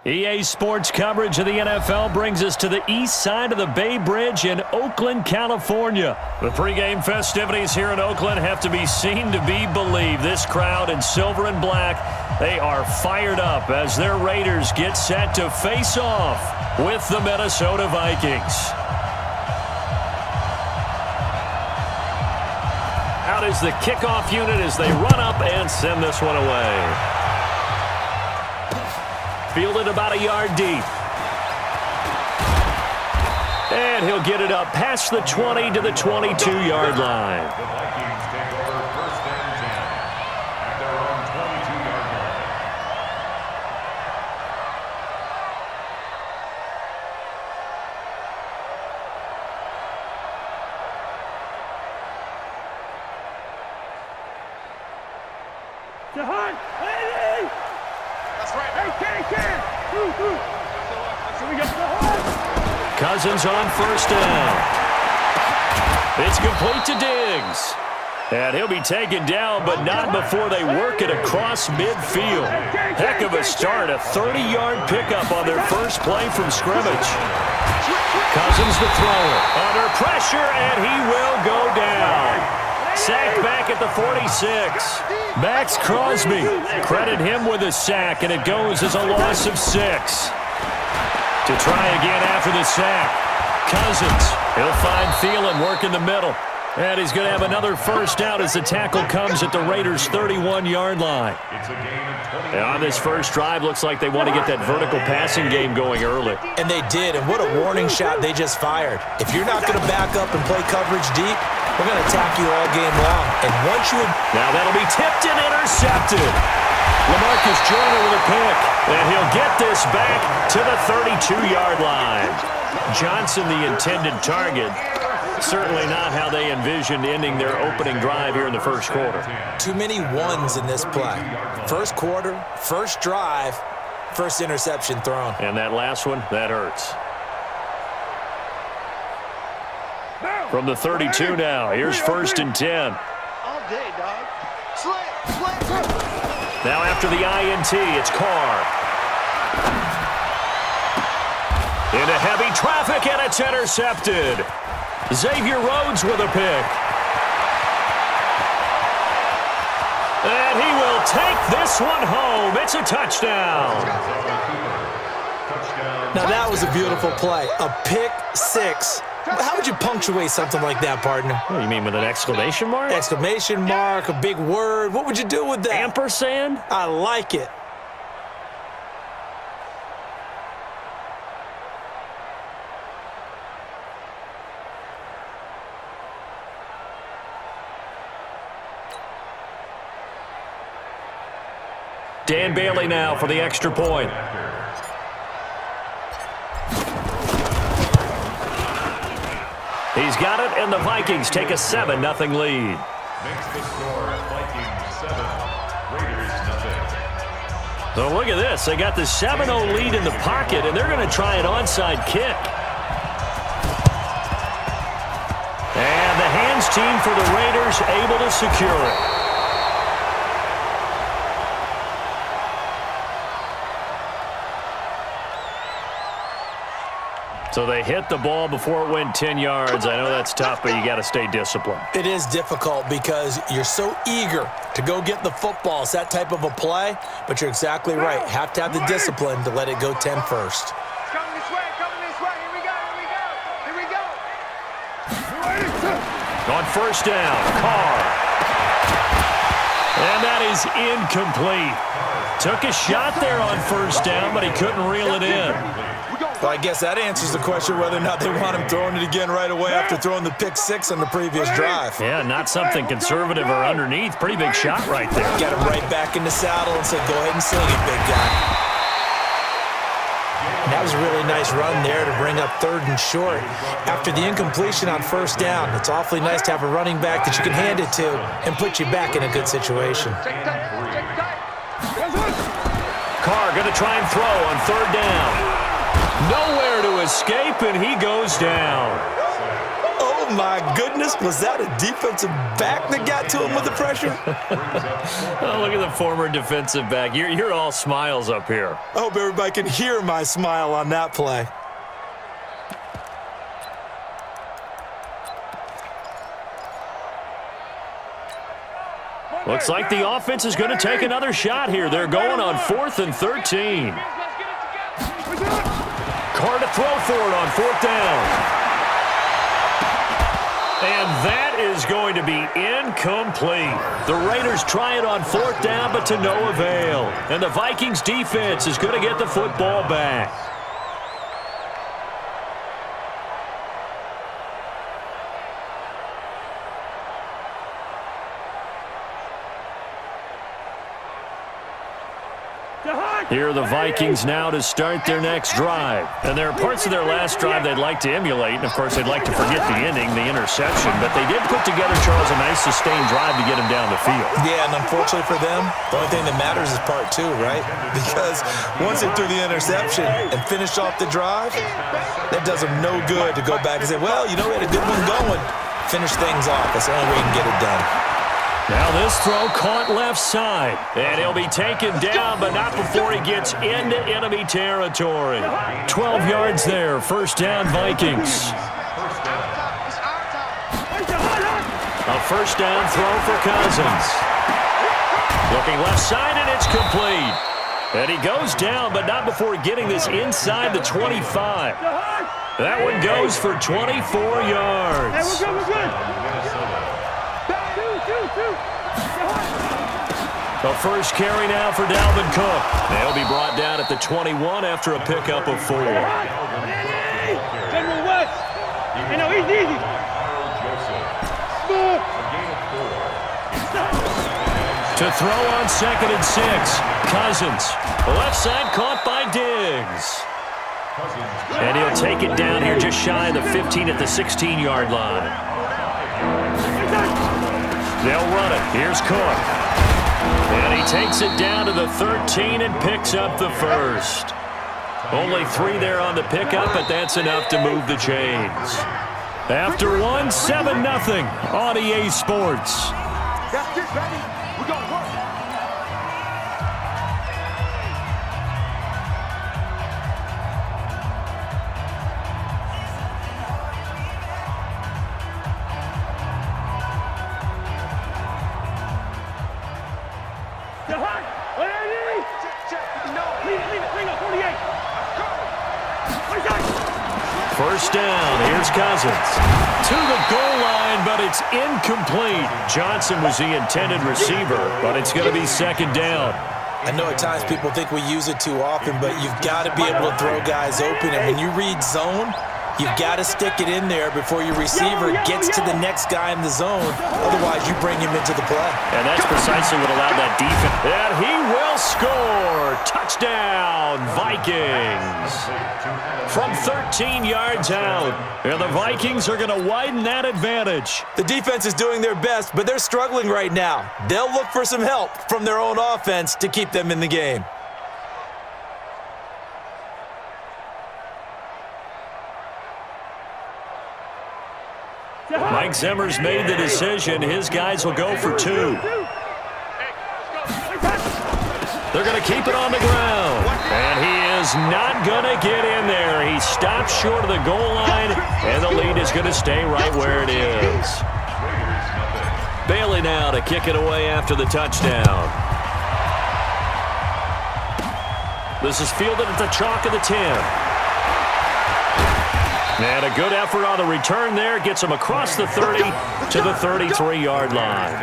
EA Sports coverage of the NFL brings us to the east side of the Bay Bridge in Oakland, California. The pregame festivities here in Oakland have to be seen to be believed. This crowd in silver and black, they are fired up as their Raiders get set to face off with the Minnesota Vikings. Out is the kickoff unit as they run up and send this one away. Fielded about a yard deep. And he'll get it up past the 20 to the 22-yard line. The Vikings take over first and 10 at their own 22-yard line. That's right. Cousins on first down. It's complete to Diggs. And he'll be taken down, but not before they work it across midfield. Heck of a start, a 30-yard pickup on their first play from scrimmage. Cousins the thrower. Under pressure, and he will go down. Sacked back at the 46. Max Crosby. Credit him with a sack, and it goes as a loss of 6. To try again after the sack. Cousins. He'll find Thielen working the middle. And he's going to have another first down as the tackle comes at the Raiders' 31-yard line. And on this first drive, looks like they want to get that vertical passing game going early. And they did, and what a warning shot they just fired. If you're not going to back up and play coverage deep, we're going to attack you all game long. And once you... Now that'll be tipped and intercepted. LaMarcus Joyner with a pick. And he'll get this back to the 32-yard line. Johnson, the intended target. Certainly not how they envisioned ending their opening drive here in the first quarter. Too many ones in this play. First quarter, first drive, first interception thrown. And that last one, that hurts. From the 32 now, here's first and 10. All day, dog. Slant. Now after the INT, it's Carr. Into heavy traffic, and it's intercepted. Xavier Rhodes with a pick. And he will take this one home. It's a touchdown. Now that was a beautiful play. A pick six. How would you punctuate something like that, partner? What do you mean, with an exclamation mark? Exclamation mark, a big word. What would you do with that? Ampersand? I like it. Dan Bailey now for the extra point. He's got it, and the Vikings take a 7-0 lead. Makes the score Vikings 7, Raiders 0. So look at this. They got the 7-0 lead in the pocket, and they're going to try an onside kick. And the hands team for the Raiders able to secure it. So they hit the ball before it went 10 yards. I know that's tough, but you got to stay disciplined. It is difficult because you're so eager to go get the football. It's that type of a play, but you're exactly right. Have to have the discipline to let it go 10 first. Coming this way. Here we go. On first down, Carr. And that is incomplete. Took a shot there on first down, but he couldn't reel it in. Well, I guess that answers the question whether or not they want him throwing it again right away after throwing the pick six on the previous drive. Yeah, not something conservative or underneath. Pretty big shot right there. Got him right back in the saddle and said, go ahead and sling it, big guy. And that was a really nice run there to bring up 3rd and short. After the incompletion on first down, it's awfully nice to have a running back that you can hand it to and put you back in a good situation. Carr going to try and throw on 3rd down. Nowhere to escape, and he goes down. Oh, my goodness. Was that a defensive back that got to him with the pressure? Oh, look at the former defensive back. You're all smiles up here. I hope everybody can hear my smile on that play. Looks like the offense is going to take another shot here. They're going on 4th and 13. Carr to throw for it on 4th down. And that is going to be incomplete. The Raiders try it on 4th down, but to no avail. And the Vikings defense is going to get the football back. Here are the Vikings now to start their next drive. And there are parts of their last drive they'd like to emulate. And, of course, they'd like to forget the ending, the interception. But they did put together, Charles, a nice sustained drive to get him down the field. Yeah, and unfortunately for them, the only thing that matters is part 2, right? Because once they threw the interception and finished off the drive, that does them no good to go back and say, well, you know, we had a good one going. Finish things off. That's the only way you can get it done. Now this throw caught left side, and he'll be taken down, but not before he gets into enemy territory. 12 yards there, 1st down Vikings. A 1st down throw for Cousins. Looking left side, and it's complete. And he goes down, but not before getting this inside the 25. That one goes for 24 yards. Hey, we're good. The first carry now for Dalvin Cook. They'll be brought down at the 21 after a pickup of 4. General West. You know, he's easy. To throw on 2nd and 6. Cousins. Left side caught by Diggs. And he'll take it down here just shy of the 15 at the 16-yard line. They'll run it. Here's Cook. And he takes it down to the 13 and picks up the first. Only 3 there on the pickup, but that's enough to move the chains. After 1, 7-0 on EA Sports. That's it, baby. We're going to work. First down, here's Cousins. To the goal line, but it's incomplete. Johnson was the intended receiver, but it's going to be 2nd down. I know at times people think we use it too often, but you've got to be able to throw guys open. And when you read zone, you've got to stick it in there before your receiver gets to the next guy in the zone. Otherwise, you bring him into the play. And that's precisely what allowed that defense. And he will score. Touchdown, Vikings. From 13 yards out. And the Vikings are going to widen that advantage. The defense is doing their best, but they're struggling right now. They'll look for some help from their own offense to keep them in the game. Mike Zimmer's made the decision. His guys will go for 2. They're going to keep it on the ground. And he is not going to get in there. He stops short of the goal line, and the lead is going to stay right where it is. Bailey now to kick it away after the touchdown. This is fielded at the chalk of the 10. And a good effort on the return there. Gets him across the 30 to the 33-yard line.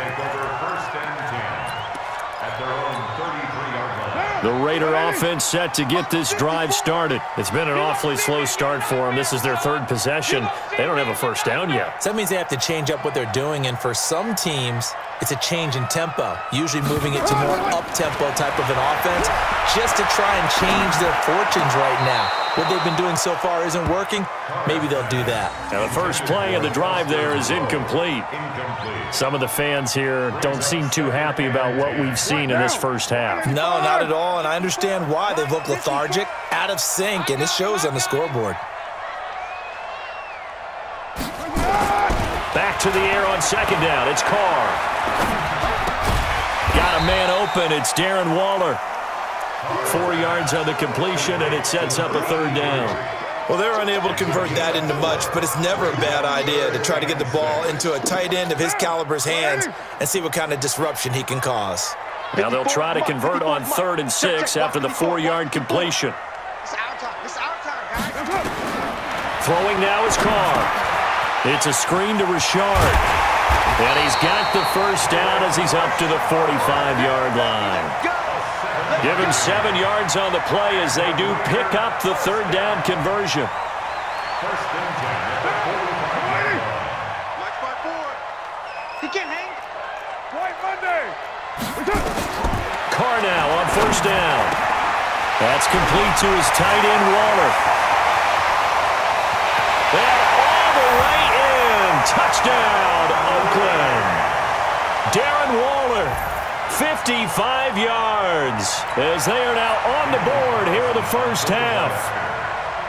The Raider offense set to get this drive started. It's been an awfully slow start for them. This is their 3rd possession. They don't have a first down yet. So that means they have to change up what they're doing, and for some teams, it's a change in tempo, usually moving it to more up-tempo type of an offense just to try and change their fortunes right now. What they've been doing so far isn't working. Maybe they'll do that. Now the first play of the drive there is incomplete. Some of the fans here don't seem too happy about what we've seen in this first half. No, not at all, and I understand why. They've looked lethargic, out of sync, and it shows on the scoreboard. to the air on second down. It's Carr. Got a man open. It's Darren Waller. 4 yards on the completion, and it sets up a third down. Well, they're unable to convert that into much, but it's never a bad idea to try to get the ball into a tight end of his caliber's hands and see what kind of disruption he can cause. Now they'll try to convert on 3rd and 6 after the 4-yard completion. It's our time. It's our time, guys. Throwing now is Carr. It's a screen to Richard. And he's got the first down as he's up to the 45-yard line. Give him 7 yards on the play as they do pick up the 3rd down conversion. First and 10 at the 45. Watch my board. He can't hang. White Monday. Carr now on 1st down. That's complete to his tight end, Waller. And all the way in. Touchdown, Oakland. Darren Waller, 55 yards, as they are now on the board here in the first half.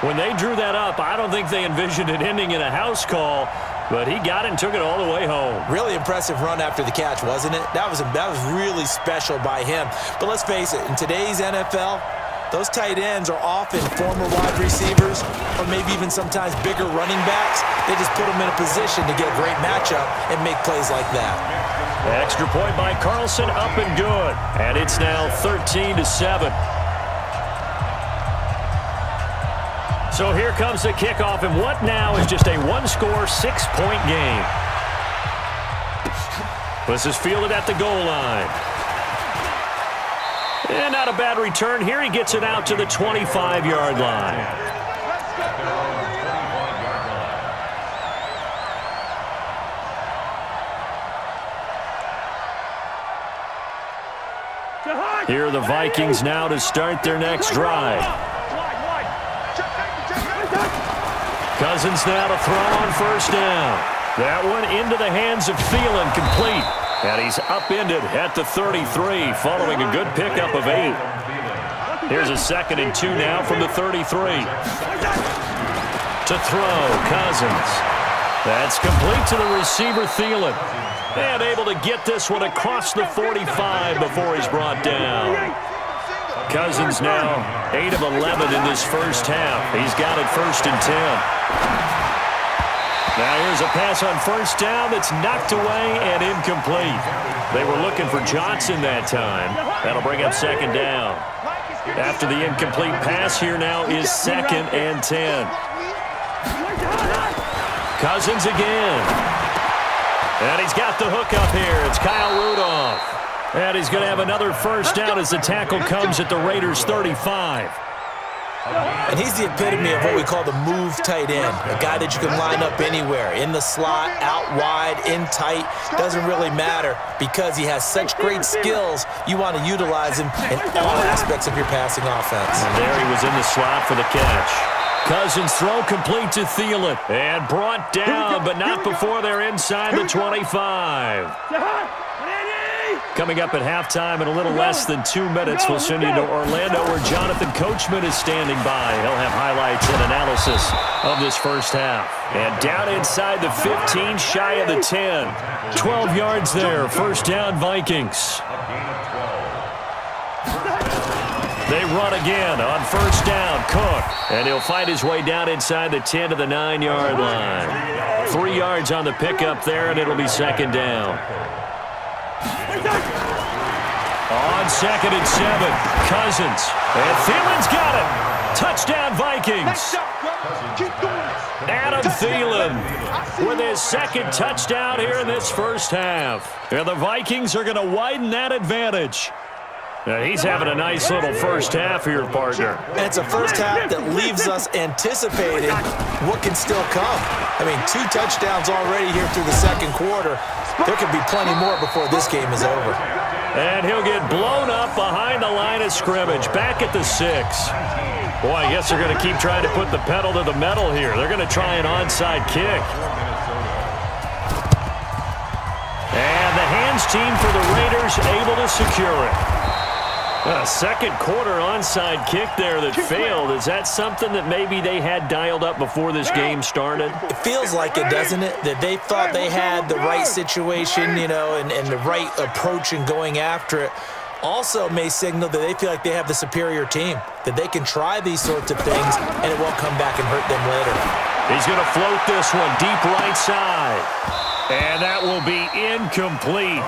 When they drew that up, I don't think they envisioned it ending in a house call, but he got it and took it all the way home. Really impressive run after the catch, wasn't it? That was really special by him. But let's face it, in today's NFL, those tight ends are often former wide receivers or maybe even sometimes bigger running backs. They just put them in a position to get a great matchup and make plays like that. Extra point by Carlson, up and good. And it's now 13-7. So here comes the kickoff, and what now is just a one-score, 6-point game. This is fielded at the goal line. And not a bad return here. He gets it out to the 25-yard line. Here are the Vikings now to start their next drive. Cousins now to throw on 1st down. That one into the hands of Thielen, complete. And he's upended at the 33 following a good pickup of 8. Here's a 2nd and 2 now from the 33. To throw, Cousins. That's complete to the receiver, Thielen. And able to get this one across the 45 before he's brought down. Cousins now 8 of 11 in this first half. He's got it 1st and 10. Now here's a pass on 1st down that's knocked away and incomplete. They were looking for Johnson that time. That'll bring up 2nd down. After the incomplete pass, here now is 2nd and 10. Cousins again. And he's got the hook up here. It's Kyle Rudolph. And he's going to have another 1st down as the tackle comes at the Raiders' 35. And he's the epitome of what we call the move tight end, a guy that you can line up anywhere, in the slot, out wide, in tight, doesn't really matter because he has such great skills. You want to utilize him in all aspects of your passing offense. And there he was in the slot for the catch. Cousins throw complete to Thielen and brought down, but not before they're inside the 25. Coming up at halftime in a little less than 2 minutes, we'll send you to Orlando where Jonathan Coachman is standing by. He'll have highlights and analysis of this first half. And down inside the 15, shy of the 10. 12 yards there, 1st down Vikings. They run again on 1st down, Cook. And he'll fight his way down inside the 10 to the 9-yard line. 3 yards on the pickup there, and it'll be 2nd down. On 2nd and 7, Cousins. And Thielen's got it. Touchdown, Vikings. Adam Thielen with his 2nd touchdown here in this first half. And the Vikings are going to widen that advantage. Now he's having a nice little first half here, partner. And it's a first half that leaves us anticipating what can still come. I mean, 2 touchdowns already here through the 2nd quarter. There could be plenty more before this game is over. And he'll get blown up behind the line of scrimmage, back at the 6. Boy, I guess they're going to keep trying to put the pedal to the metal here. They're going to try an onside kick. And the hands team for the Raiders able to secure it. A second quarter onside kick there that failed. Is that something that maybe they had dialed up before this game started? It feels like it, doesn't it? That they thought they had the right situation, you know, and the right approach in going after it. Also may signal that they feel like they have the superior team, that they can try these sorts of things and it won't come back and hurt them later. He's going to float this one deep right side. And that will be incomplete.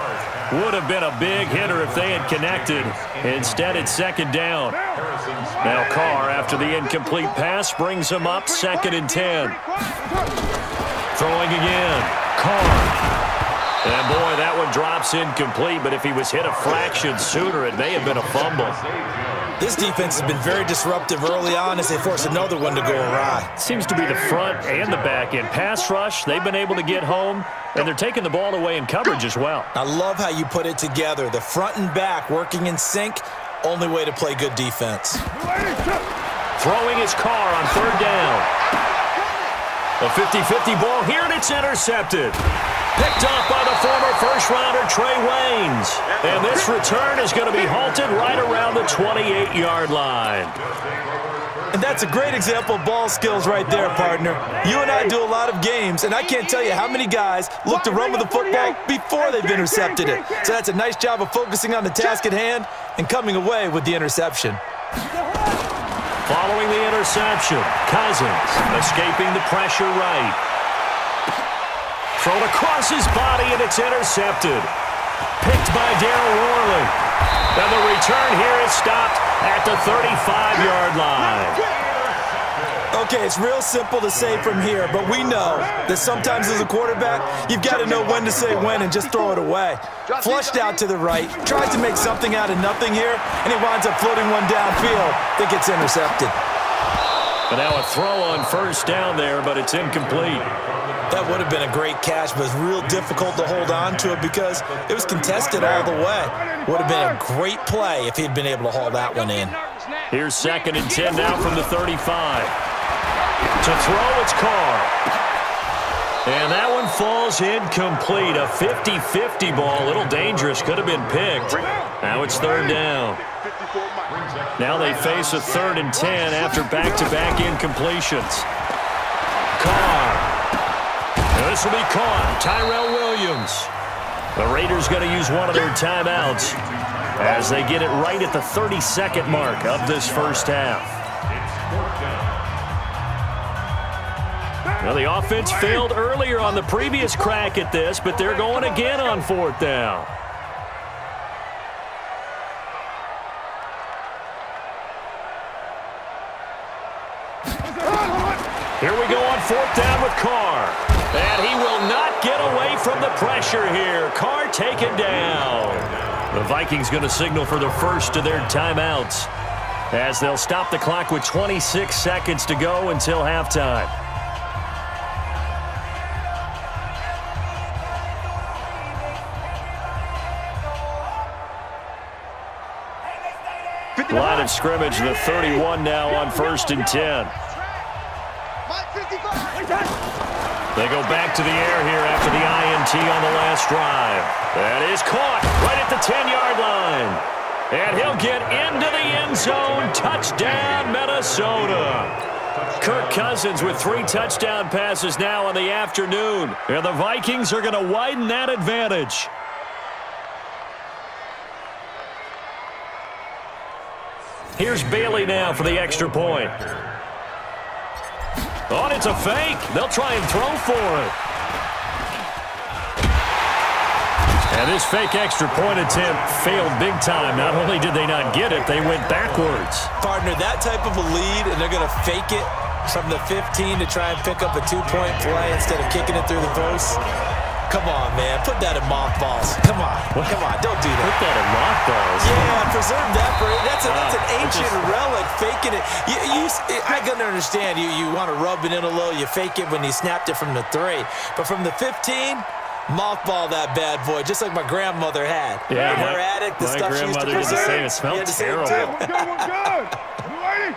Would have been a big hitter if they had connected. Instead, it's second down. Now Carr, after the incomplete pass, brings him up 2nd and 10. Throwing again. Carr. And, boy, that one drops incomplete, but if he was hit a fraction sooner, it may have been a fumble. This defense has been very disruptive early on as they force another one to go awry. Seems to be the front and the back end. Pass rush, they've been able to get home, and they're taking the ball away in coverage as well. I love how you put it together. The front and back working in sync, only way to play good defense. Throwing his Carr on 3rd down. A 50-50 ball here, and it's intercepted. Picked off by the former first-rounder Trey Waynes. And this return is going to be halted right around the 28-yard line. And that's a great example of ball skills right there, partner. You and I do a lot of games, and I can't tell you how many guys look to run with the football before they've intercepted it. So that's a nice job of focusing on the task at hand and coming away with the interception. Following the interception, Cousins escaping the pressure right. Thrown across his body, and it's intercepted. Picked by Darryl Worley. And the return here is stopped at the 35-yard line. Okay, it's real simple to say from here, but we know that sometimes as a quarterback, you've got to know when to say when and just throw it away. Flushed out to the right, tries to make something out of nothing here, and he winds up floating one downfield that gets intercepted. But now a throw on 1st down there, but it's incomplete. That would have been a great catch, but it was real difficult to hold on to it because it was contested all the way. Would have been a great play if he'd been able to haul that one in. Here's 2nd and 10 now from the 35. To throw, it's Carr. And that one falls incomplete. A 50-50 ball, a little dangerous, could have been picked. Now it's 3rd down. Now they face a 3rd and 10 after back-to-back incompletions. Carr. This will be caught. Tyrell Williams. The Raiders going to use one of their timeouts as they get it right at the 32nd mark of this first half. Now the offense failed earlier on the previous crack at this, but they're going again on 4th down. Here we go on 4th down with Carr. And he will not get away from the pressure here. Carr taken down. The Vikings going to signal for the first of their timeouts as they'll stop the clock with 26 seconds to go until halftime. Line of scrimmage, the 31 now on 1st and 10. They go back to the air here after the INT on the last drive. That is caught right at the 10-yard line. And he'll get into the end zone. Touchdown, Minnesota. Kirk Cousins with 3 touchdown passes now in the afternoon. And the Vikings are going to widen that advantage. Here's Bailey now for the extra point. Oh, and it's a fake. They'll try and throw for it. And this fake extra point attempt failed big time. Not only did they not get it, they went backwards. Partner, that type of a lead, and they're going to fake it from the 15 to try and pick up a 2-point play instead of kicking it through the post. Come on, man. Put that in mothballs. Come on. Come on. Don't do that. Put that in mothballs? Yeah, preserve that for it. That's an ancient relic, faking it. I can understand. You want to rub it in a little. You fake it when you snapped it from the 3. But from the 15, mothball that bad boy, just like my grandmother had. Yeah, her attic, the stuff she used to preserve. My grandmother did the same. It smelled terrible. We're good. You ready?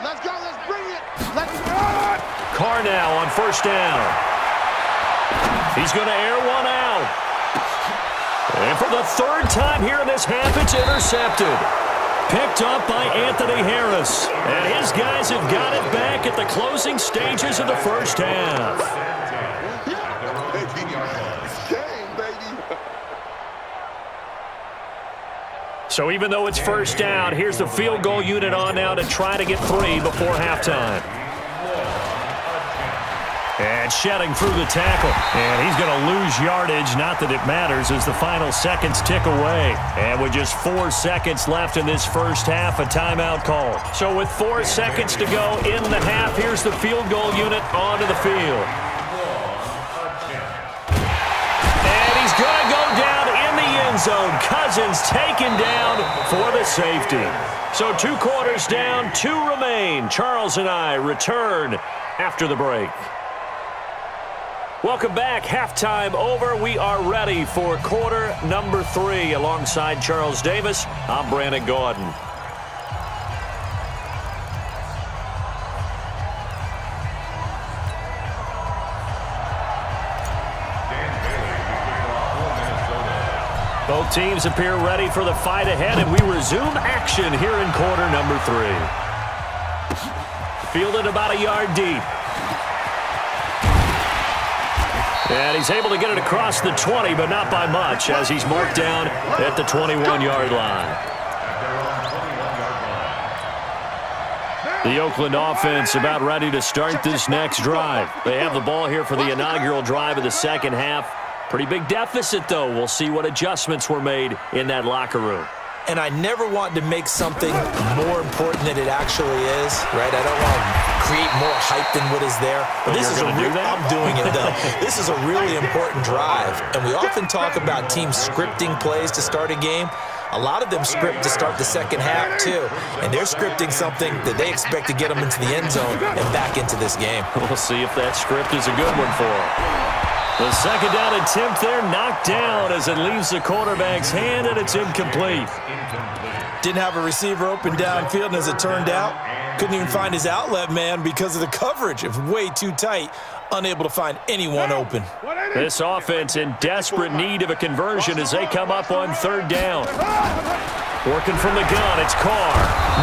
Let's go. Let's bring it. Let's go. Carr now on 1st down. He's going to air one out. And for the third time here in this half, it's intercepted. Picked up by Anthony Harris. And his guys have got it back at the closing stages of the first half. So even though it's first down, here's the field goal unit on now to try to get 3 before halftime. And shedding through the tackle. And he's going to lose yardage. Not that it matters as the final seconds tick away. And with just 4 seconds left in this first half, a timeout call. So with 4 seconds to go in the half, here's the field goal unit onto the field. And he's going to go down in the end zone. Cousins taken down for the safety. So 2 quarters down, 2 remain. Charles and I return after the break. Welcome back. Halftime over. We are ready for quarter number 3. Alongside Charles Davis, I'm Brandon Gordon. Both teams appear ready for the fight ahead, and we resume action here in quarter number 3. Fielded about a yard deep. And he's able to get it across the 20, but not by much, as he's marked down at the 21-yard line. The Oakland offense about ready to start this next drive. They have the ball here for the inaugural drive of the second half. Pretty big deficit, though. We'll see what adjustments were made in that locker room. And I never want to make something more important than it actually is, right? I don't want to create more hype than what is there. But this is I'm doing it, though. This is a really important drive. And we often talk about teams scripting plays to start a game. A lot of them script to start the second half, too. And they're scripting something that they expect to get them into the end zone and back into this game. We'll see if that script is a good one for them. The second down attempt there knocked down as it leaves the quarterback's hand, and it's incomplete. Didn't have a receiver open downfield, and as it turned out, couldn't even find his outlet man because of the coverage. It was way too tight, unable to find anyone open. This offense in desperate need of a conversion as they come up on third down. Working from the gun, it's Carr.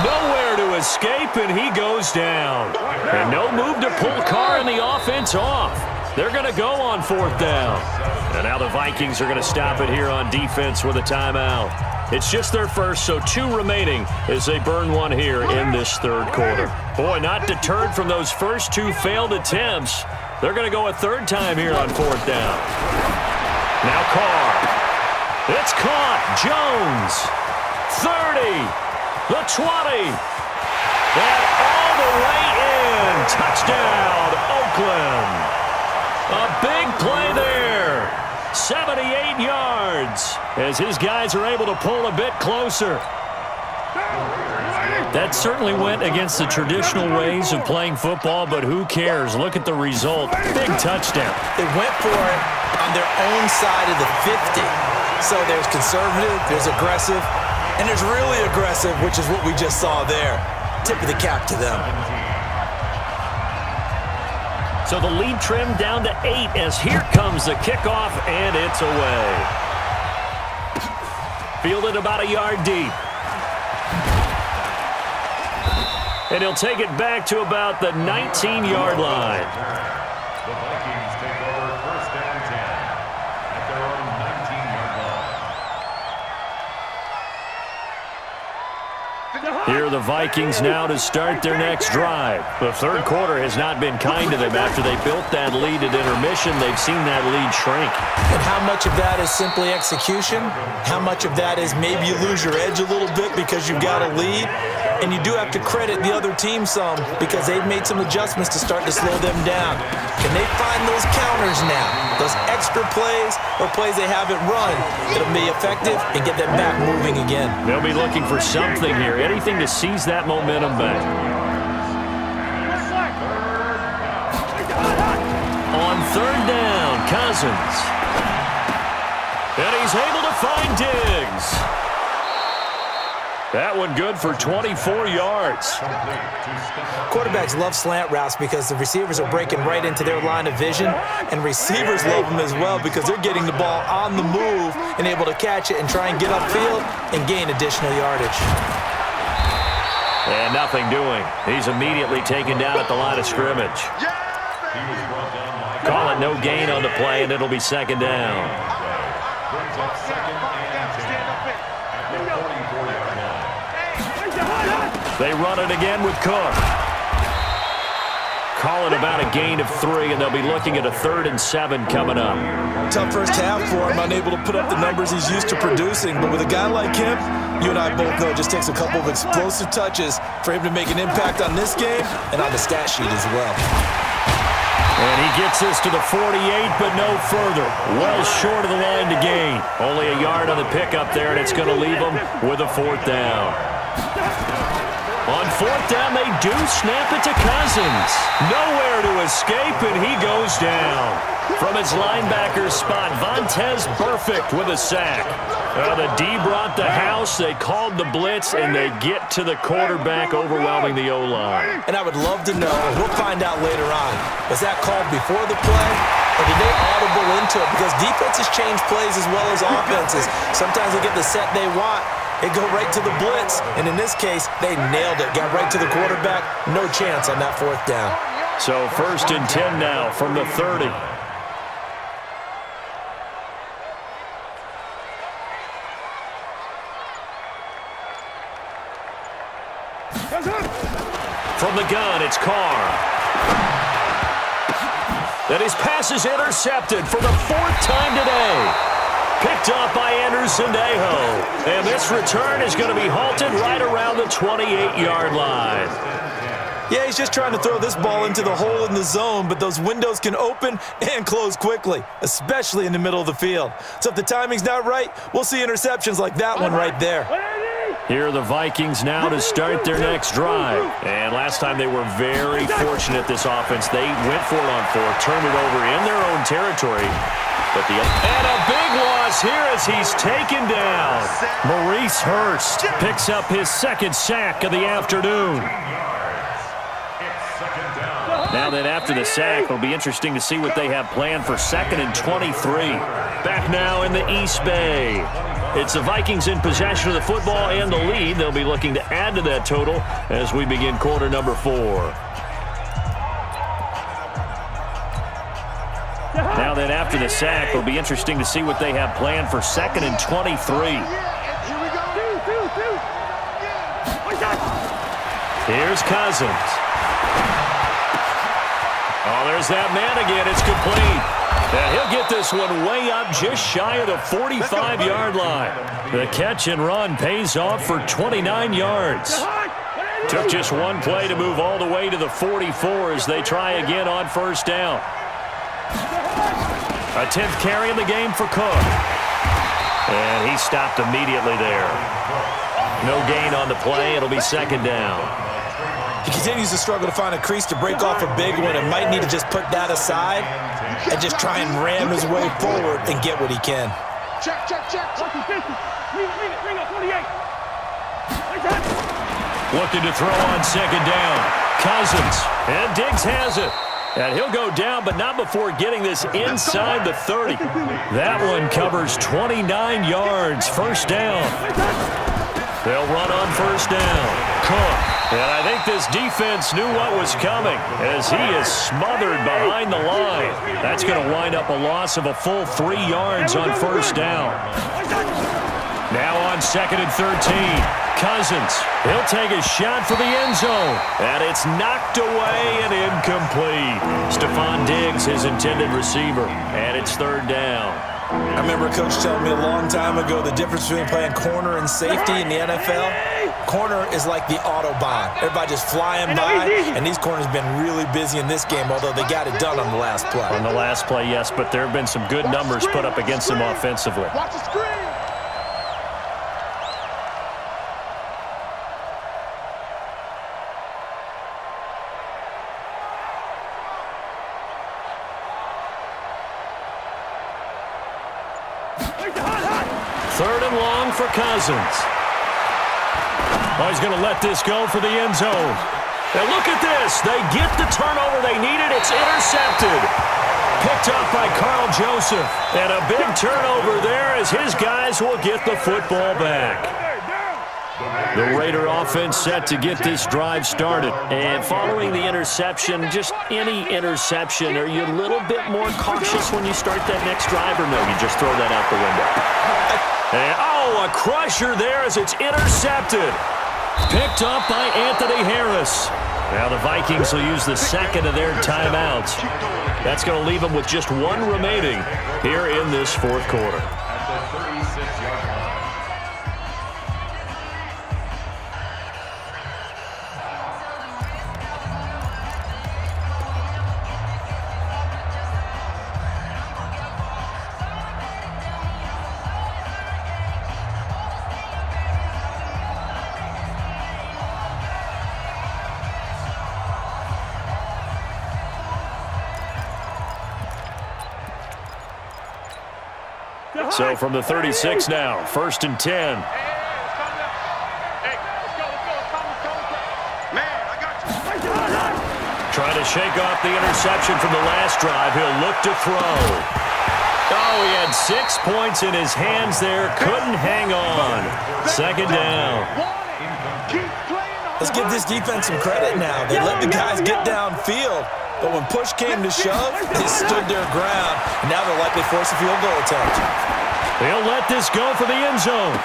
Nowhere to escape, and he goes down. And no move to pull Carr and the offense off. They're going to go on fourth down. And now the Vikings are going to stop it here on defense with a timeout. It's just their first, so 2 remaining as they burn one here in this third quarter. Boy, not deterred from those first 2 failed attempts. They're going to go a third time here on fourth down. Now Carr. It's caught. Jones. 30. The 20. And all the way in. Touchdown, Oakland. A big play there. 78 yards as his guys are able to pull a bit closer. That certainly went against the traditional ways of playing football, but who cares? Look at the result. Big touchdown. They went for it on their own side of the 50. So there's conservative, there's aggressive, and there's really aggressive, which is what we just saw there. Tip of the cap to them. So the lead trimmed down to 8 as here comes the kickoff, and it's away. Fielded about a yard deep. And he'll take it back to about the 19-yard line. The Vikings take over first and 10 at their own 19-yard line. Here are the Vikings now to start their next drive. The third quarter has not been kind to them. After they built that lead at intermission, they've seen that lead shrink. And how much of that is simply execution? How much of that is maybe you lose your edge a little bit because you've got a lead? And you do have to credit the other team some because they've made some adjustments to start to slow them down. Can they find those counters now? Those extra plays or plays they haven't run that'll be effective and get them back moving again. They'll be looking for something here, anything to seize that momentum back. On third down, Cousins. And he's able to find Diggs. That one good for 24 yards. Quarterbacks love slant routes because the receivers are breaking right into their line of vision, and receivers love them as well because they're getting the ball on the move and able to catch it and try and get upfield and gain additional yardage. And nothing doing. He's immediately taken down at the line of scrimmage. Call it no gain on the play, and it'll be second down. They run it again with Cook. Call it about a gain of 3, and they'll be looking at a 3rd and 7 coming up. Tough first half for him, unable to put up the numbers he's used to producing. But with a guy like him, you and I both know it just takes a couple of explosive touches for him to make an impact on this game and on the stat sheet as well. And he gets this to the 48, but no further. Well short of the line to gain. Only a yard on the pickup there, and it's going to leave him with a 4th down. On 4th down, they do snap it to Cousins. Nowhere to escape, and he goes down. From his linebacker spot, Vontaze Burfict with a sack. The D brought the house. They called the blitz, and they get to the quarterback, overwhelming the O-line. And I would love to know, we'll find out later on, was that called before the play, or did they audible into it? Because defenses change plays as well as offenses. Sometimes they get the set they want. They go right to the blitz, and in this case, they nailed it. Got right to the quarterback. No chance on that 4th down. So 1st and 10 now from the 30. From the gun, it's Carr. And his pass is intercepted for the 4th time today. Picked off by Anderson-Dejo. And this return is going to be halted right around the 28-yard line. Yeah, he's just trying to throw this ball into the hole in the zone, but those windows can open and close quickly, especially in the middle of the field. So if the timing's not right, we'll see interceptions like that one right there. Here are the Vikings now to start their next drive. And last time they were very fortunate, this offense. They went for it on 4th, turned it over in their own territory. And a big loss here as he's taken down. Maurice Hurst picks up his 2nd sack of the afternoon. Now then, after the sack, it'll be interesting to see what they have planned for 2nd and 23. Back now in the East Bay. It's the Vikings in possession of the football and the lead. They'll be looking to add to that total as we begin quarter number 4. Now then, after the sack, it'll be interesting to see what they have planned for 2nd and 23. Here's Cousins. Oh, there's that man again. It's complete. And he'll get this one way up just shy of the 45-yard line. The catch and run pays off for 29 yards. Took just one play to move all the way to the 44 as they try again on 1st down. A 10th carry in the game for Cook. And he stopped immediately there. No gain on the play. It'll be 2nd down. He continues to struggle to find a crease to break off a big one and might need to just put that aside and just try and ram his way forward and get what he can. Check. Bring up 28. Looking to throw on 2nd down. Cousins. And Diggs has it. And he'll go down, but not before getting this inside the 30. That one covers 29 yards. 1st down. They'll run on 1st down. Cook. And I think this defense knew what was coming as he is smothered behind the line. That's going to wind up a loss of a full 3 yards on 1st down. Now on 2nd and 13. Cousins, he'll take a shot for the end zone. And it's knocked away and incomplete. Stephon Diggs, his intended receiver. And it's 3rd down. I remember a coach telling me a long time ago the difference between playing corner and safety in the NFL. Corner is like the Autobahn. Everybody just flying by, and these corners have been really busy in this game, although they got it done on the last play. On the last play, yes, but there have been some good numbers put up against them offensively. Watch the screen. Third and long for Cousins. Oh, he's going to let this go for the end zone. And look at this. They get the turnover they needed. It's intercepted. Picked up by Carl Joseph. And a big turnover there as his guys will get the football back. The Raider offense set to get this drive started. And following the interception, just any interception, are you a little bit more cautious when you start that next drive, or no, you just throw that out the window? And, oh, a crusher there as it's intercepted. Picked up by Anthony Harris. Now the Vikings will use the second of their timeouts. That's going to leave them with just one remaining here in this fourth quarter. At the 36-yard line. So from the 36 now, 1st and 10. Trying to shake off the interception from the last drive. He'll look to throw. Oh, he had 6 points in his hands there. Couldn't hang on. 2nd down. Let's give this defense some credit now. They let the guys get downfield. But when push came to shove, they stood their ground. And now they're likely forced a field goal attempt. They'll let this go for the end zone.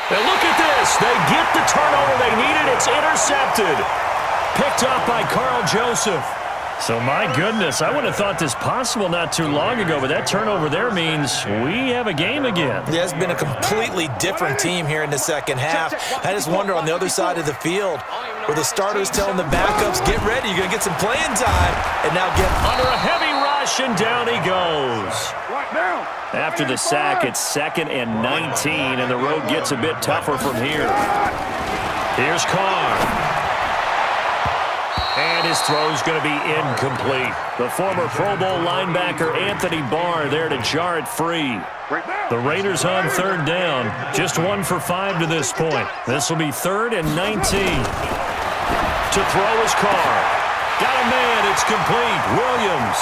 And look at this. They get the turnover they needed. It's intercepted. Picked up by Carl Joseph. So, my goodness, I would have thought this possible not too long ago, but that turnover there means we have a game again. Yeah, it's been a completely different team here in the second half. I just wonder on the other side of the field where the starters telling the backups, get ready, you're going to get some playing time, and now get under a heavy rush, and down he goes. After the sack, it's 2nd and 19, and the road gets a bit tougher from here. Here's Carr. And his throw's going to be incomplete. The former Pro Bowl linebacker Anthony Barr there to jar it free. The Raiders on 3rd down. Just 1 for 5 to this point. This will be 3rd and 19. To throw is Carr. Got a man. It's complete. Williams.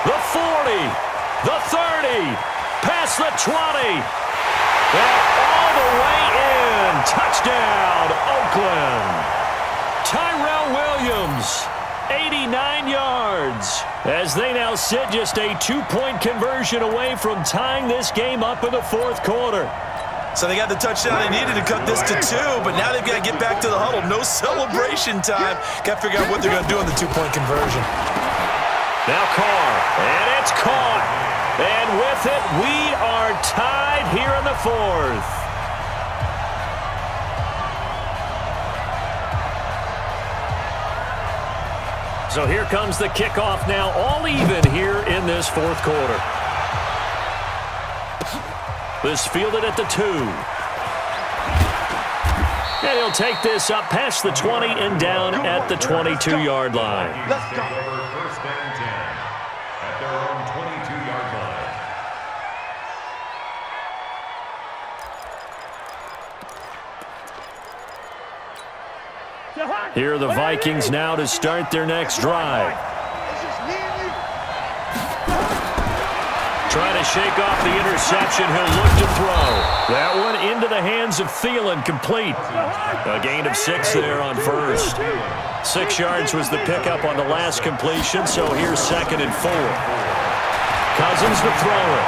The 40. The 30. Past the 20. And all the way in. Touchdown, Oakland. Tyrell Williams, 89 yards, as they now sit just a 2-point conversion away from tying this game up in the fourth quarter. So they got the touchdown they needed to cut this to 2, but now they've got to get back to the huddle. No celebration time. Got to figure out what they're going to do on the 2-point conversion. Now Carr, and it's caught. And with it, we are tied here in the fourth. So here comes the kickoff now, all even here in this fourth quarter. This fielded at the 2. And he'll take this up past the 20 and down at the 22-yard line. Let's go. 1st and 10 at their own 22-yard line. Here are the Vikings now to start their next drive. Trying to shake off the interception. He'll look to throw. That one into the hands of Thielen, complete. A gain of 6 there on 1st. 6 yards was the pickup on the last completion, so here's 2nd and 4. Cousins to throw it.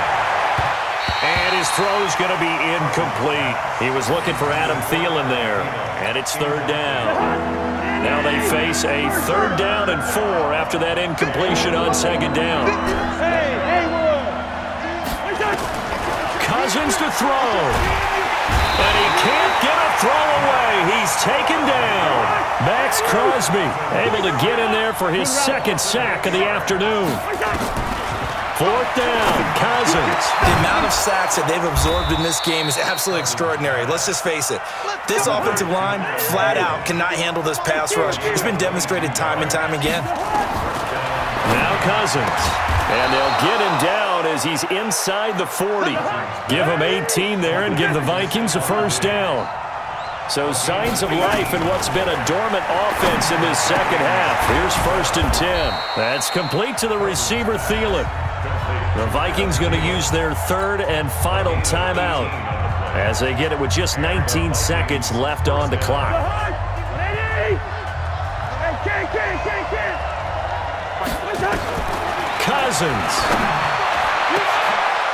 And his throw's going to be incomplete. He was looking for Adam Thielen there. And it's 3rd down. Now they face a 3rd down and 4 after that incompletion on 2nd down. Cousins to throw. And he can't get a throw away. He's taken down. Max Crosby able to get in there for his 2nd sack of the afternoon. 4th down, Cousins. The amount of sacks that they've absorbed in this game is absolutely extraordinary. Let's just face it. This offensive line, flat out, cannot handle this pass rush. It's been demonstrated time and time again. Now Cousins. And they'll get him down as he's inside the 40. Give him 18 there and give the Vikings a 1st down. So signs of life in what's been a dormant offense in this second half. Here's 1st and 10. That's complete to the receiver, Thielen. The Vikings going to use their 3rd and final timeout as they get it with just 19 seconds left on the clock. Cousins.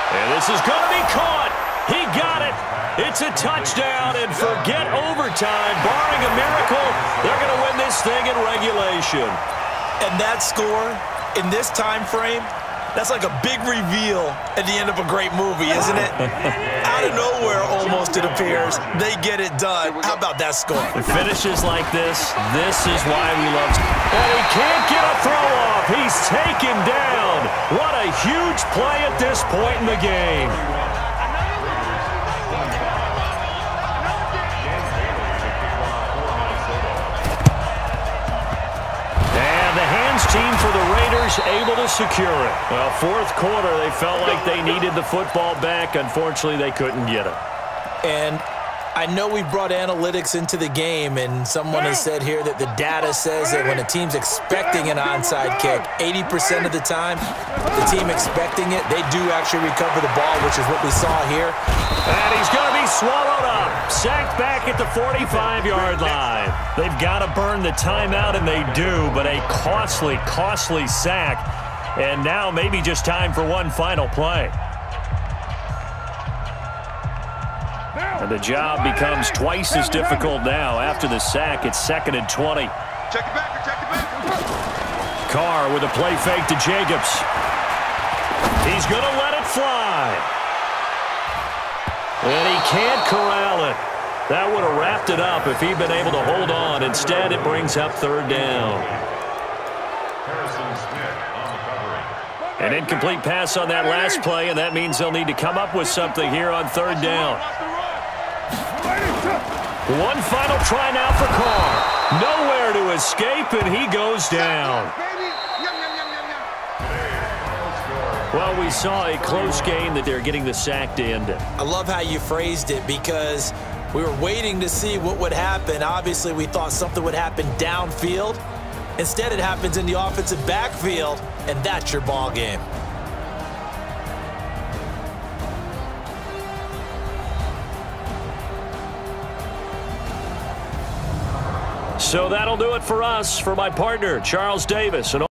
And this is going to be caught. He got it. It's a touchdown, and forget overtime. Barring a miracle, they're going to win this thing in regulation. And that score in this time frame, that's like a big reveal at the end of a great movie, isn't it? Out of nowhere, almost, it appears, they get it done. How about that score? It finishes like this. This is why we love it. And he can't get a throw off. He's taken down. What a huge play at this point in the game. Team for the Raiders able to secure it. Well, 4th quarter, they felt like they needed the football back. Unfortunately, they couldn't get it. And I know we brought analytics into the game, and someone has said here that the data says that when a team's expecting an onside kick, 80% of the time, the team expecting it, they do actually recover the ball, which is what we saw here. And he's going to be swallowed up. Sacked back at the 45-yard line. They've got to burn the timeout, and they do, but a costly, costly sack. And now maybe just time for one final play. And the job becomes twice as difficult now. After the sack, it's 2nd and 20. Check it back, check it back. Carr with a play fake to Jacobs. He's going to let it fly. And he can't corral it. That would have wrapped it up if he'd been able to hold on. Instead, it brings up 3rd down. An incomplete pass on that last play, and that means they'll need to come up with something here on 3rd down. One final try now for Carr. Nowhere to escape, and he goes down. Well, we saw a close game that they're getting the sack to end it. I love how you phrased it because we were waiting to see what would happen. Obviously, we thought something would happen downfield. Instead, it happens in the offensive backfield, and that's your ball game. So that'll do it for us. For my partner, Charles Davis. And